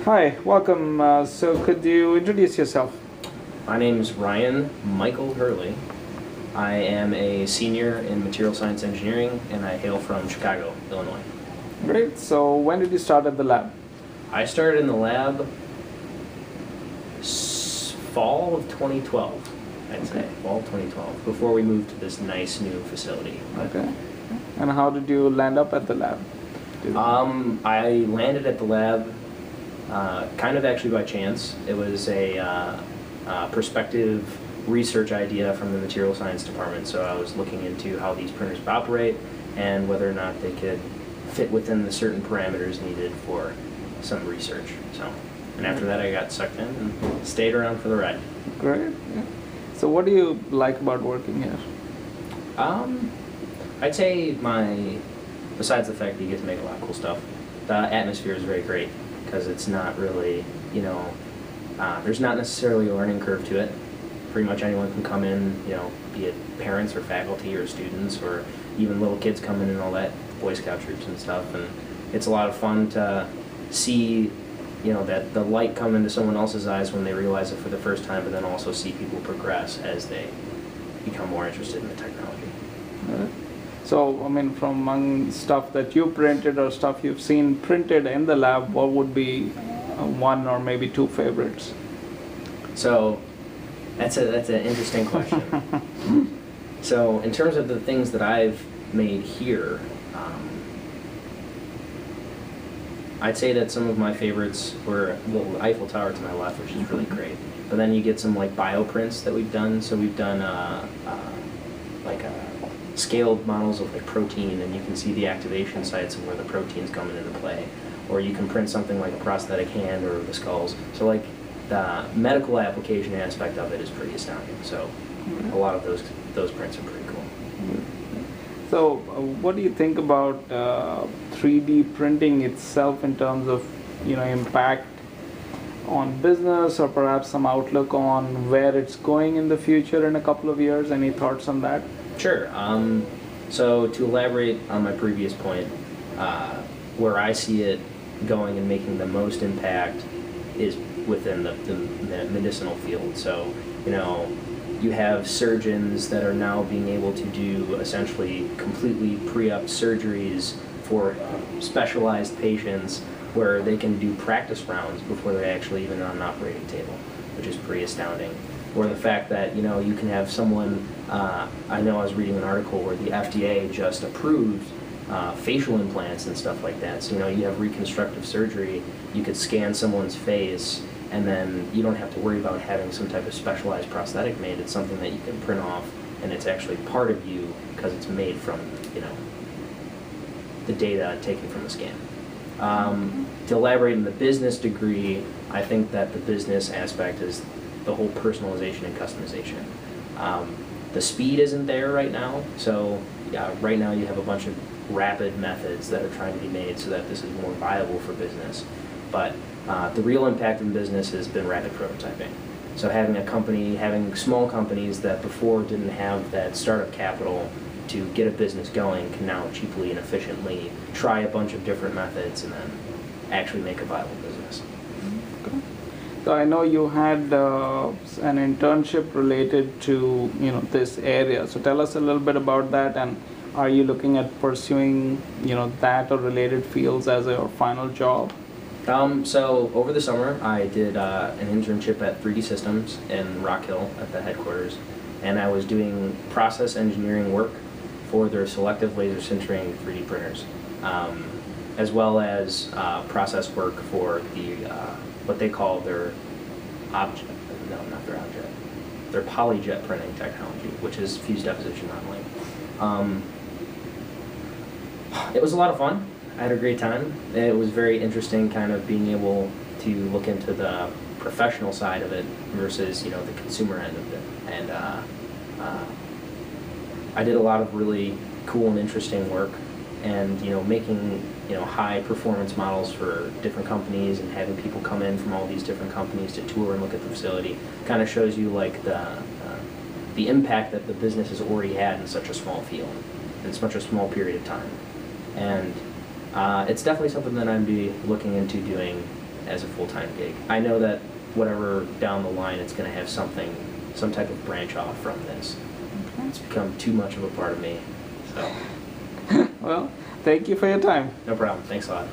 Hi, welcome. So could you introduce yourself? My name is Ryan Michael Hurley. I am a senior in material science engineering, and I hail from Chicago, Illinois. Great. So when did you start at the lab? I started in the lab fall of 2012, I'd say, fall of 2012, before we moved to this nice new facility. Okay. And how did you land up at the lab? I landed at the lab kind of actually by chance. It was a prospective research idea from the material science department, so I was looking into how these printers would operate and whether or not they could fit within the certain parameters needed for some research. And after that I got sucked in and stayed around for the ride. Great. Yeah. So what do you like about working here? I'd say besides the fact that you get to make a lot of cool stuff, the atmosphere is very great because it's not really, there's not necessarily a learning curve to it. Pretty much anyone can come in, be it parents or faculty or students or even little kids come in and all that, Boy Scout troops and stuff, and it's a lot of fun to see that the light come into someone else's eyes when they realize it for the first time, but then also see people progress as they become more interested in the technology. So, from among stuff that you printed or stuff you've seen printed in the lab, what would be one or maybe two favorites? So, that's an interesting question. So, in terms of the things that I've made here, I'd say that some of my favorites were the Eiffel Tower to my left, which is really great. But then you get some bioprints that we've done. So we've done scaled models of protein, and you can see the activation sites of where the protein's coming into play. Or you can print something like a prosthetic hand or the skulls. So the medical application aspect of it is pretty astounding. So a lot of those prints are pretty cool. So what do you think about 3D printing itself in terms of impact on business, or perhaps some outlook on where it's going in the future in a couple of years? Any thoughts on that? Sure. So to elaborate on my previous point, where I see it going and making the most impact is within the medicinal field. So, you have surgeons that are now being able to do essentially completely pre-op surgeries for specialized patients where they can do practice rounds before they're actually even on an operating table, which is pretty astounding. Or the fact that, you can have someone, I know I was reading an article where the FDA just approved facial implants and stuff like that. So, you have reconstructive surgery, you could scan someone's face, and then you don't have to worry about having some type of specialized prosthetic made. It's something that you can print off, and it's actually part of you because it's made from, the data taken from the scan. To elaborate in the business degree, I think that the business aspect is the whole personalization and customization. The speed isn't there right now, so right now you have a bunch of rapid methods that are trying to be made so that this is more viable for business. But the real impact in business has been rapid prototyping. So having small companies that before didn't have that startup capital to get a business going can now cheaply and efficiently try a bunch of different methods and then actually make a viable business. Okay. So I know you had an internship related to this area. So tell us a little bit about that, and are you looking at pursuing that or related fields as your final job? So over the summer, I did an internship at 3D Systems in Rock Hill at the headquarters, and I was doing process engineering work for their selective laser sintering 3D printers, as well as process work for the what they call their their polyjet printing technology, which is fused deposition modeling. It was a lot of fun. I had a great time. It was very interesting kind of being able to look into the professional side of it versus, the consumer end of it. And I did a lot of really cool and interesting work and, making, high performance models for different companies and having people come in from all these different companies to tour and look at the facility kind of shows you the impact that the business has already had in such a small field, in such a small period of time. And it's definitely something that I'd be looking into doing as a full-time gig. I know that whatever down the line, it's going to have something, some type of branch off from this. Okay. It's become too much of a part of me. So, Well, thank you for your time. no problem. Thanks a lot.